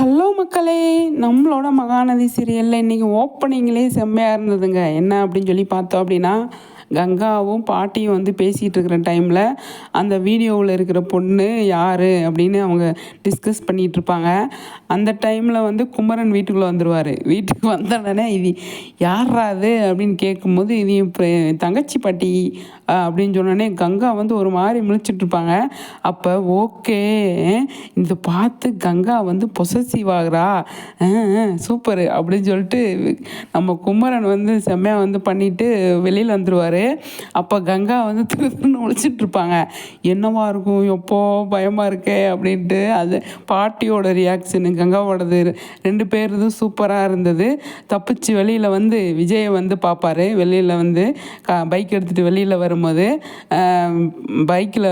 Hello மக்களே, நம்மளோட மகாநதி சீரியலில் இன்றைக்கி ஓப்பனிங்லேயே செம்மையாக இருந்ததுங்க. என்ன அப்படின்னு சொல்லி பார்த்தோம் அப்படின்னா, கங்காவும் பாட்டியும் வந்து பேசிகிட்டு இருக்கிற டைமில் அந்த வீடியோவில் இருக்கிற பொண்ணு யார் அப்படின்னு அவங்க டிஸ்கஸ் பண்ணிகிட்ருப்பாங்க. அந்த டைமில் வந்து குமரன் வீட்டுக்குள்ளே வந்துடுவார். வீட்டுக்கு வந்தோடனே இது யாரா அது அப்படின்னு கேட்கும்போது இது இப்போ தங்கச்சி பாட்டி அப்படின்னு சொன்னோடனே கங்கா வந்து ஒரு மாதிரி முழிச்சிட்ருப்பாங்க. அப்போ ஓகே, இந்த பார்த்து கங்கா வந்து பொசசிவ் ஆகுறா, சூப்பரு அப்படின்னு சொல்லிட்டு நம்ம குமரன் வந்து செம்மையாக வந்து பண்ணிவிட்டு வெளியில் வந்துடுவார். அப்போ கங்கா வந்து திருன்னு முழிச்சிட்ருப்பாங்க. என்னவா இருக்கும், எப்போ பயமாக இருக்கே அப்படின்ட்டு. அது பாட்டியோட ரியாக்ஷனு கங்காவோடது ரெண்டு பேர் இதுவும் சூப்பராக இருந்தது. தப்பிச்சு வெளியில் வந்து விஜயை வந்து பார்ப்பார். வெளியில் வந்து பைக் எடுத்துகிட்டு வெளியில் வரும்போது பைக்கில்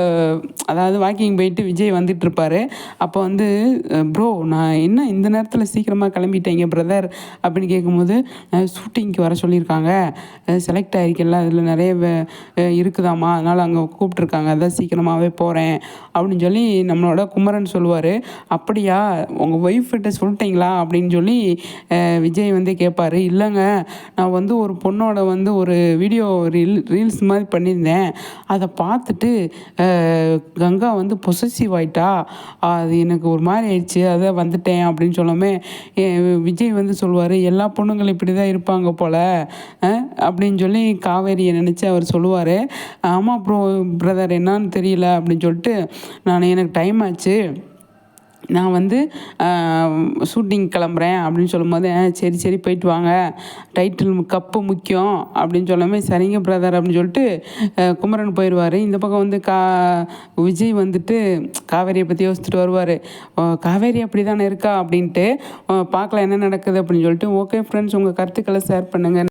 அதாவது வாக்கிங் போயிட்டு விஜய் வந்துட்டுருப்பார். அப்போ வந்து ப்ரோ நான் என்ன இந்த நேரத்தில் சீக்கிரமாக கிளம்பிட்டேங்க பிரதர் அப்படின்னு கேட்கும்போது, ஷூட்டிங்க்கு வர சொல்லியிருக்காங்க, செலக்ட் ஆகிருக்கல, அதில் நிறைய இருக்குதாம்மா, அதனால் அங்கே கூப்பிட்ருக்காங்க, அதான் சீக்கிரமாகவே போகிறேன் அப்படின்னு சொல்லி நம்மளோட குமரன் சொல்லுவார். அப்படியா, உங்கள் ஒய்ஃப்கிட்ட சொல்லிட்டீங்களா அப்படின்னு சொல்லி விஜய் வந்து கேட்பார். இல்லைங்க, நான் வந்து ஒரு பொண்ணோட வந்து ஒரு வீடியோ ரீல்ஸ் மாதிரி பண்ணியிருந்தேன், அதை பார்த்துட்டு கங்கா வந்து பொசசிவ் ஆகிட்டா, அது எனக்கு ஒரு மாதிரி ஆயிடுச்சு, அதான் வந்துட்டேன் அப்படின்னு சொல்லாமே விஜய் வந்து சொல்லுவார், எல்லா பொண்ணுங்களும் இப்படி தான் இருப்பாங்க போல் அப்படின்னு சொல்லி காவேரியை நினச்சி அவர் சொல்லுவார். ஆமாம் பிரதர் என்னான்னு தெரியல அப்படின்னு சொல்லிட்டு, எனக்கு டைம் ஆச்சு, நான் வந்து ஷூட்டிங் கிளம்புறேன் அப்படின்னு சொல்லும்போது, சரி சரி போயிட்டு வாங்க, டைட்டில் கப்பு முக்கியம் அப்படின்னு சொல்லாமல் சரிங்க பிரதர் அப்படின்னு சொல்லிட்டு குமரன் போயிடுவார். இந்த பக்கம் வந்து விஜய் வந்துட்டு காவேரியை பற்றி யோசிச்சுட்டு வருவார். காவேரி அப்படி தானே இருக்கா அப்படின்ட்டு பார்க்கலாம் என்ன நடக்குது அப்படின்னு சொல்லிட்டு. ஓகே ஃப்ரெண்ட்ஸ், உங்கள் கருத்துக்களை ஷேர் பண்ணுங்கள்.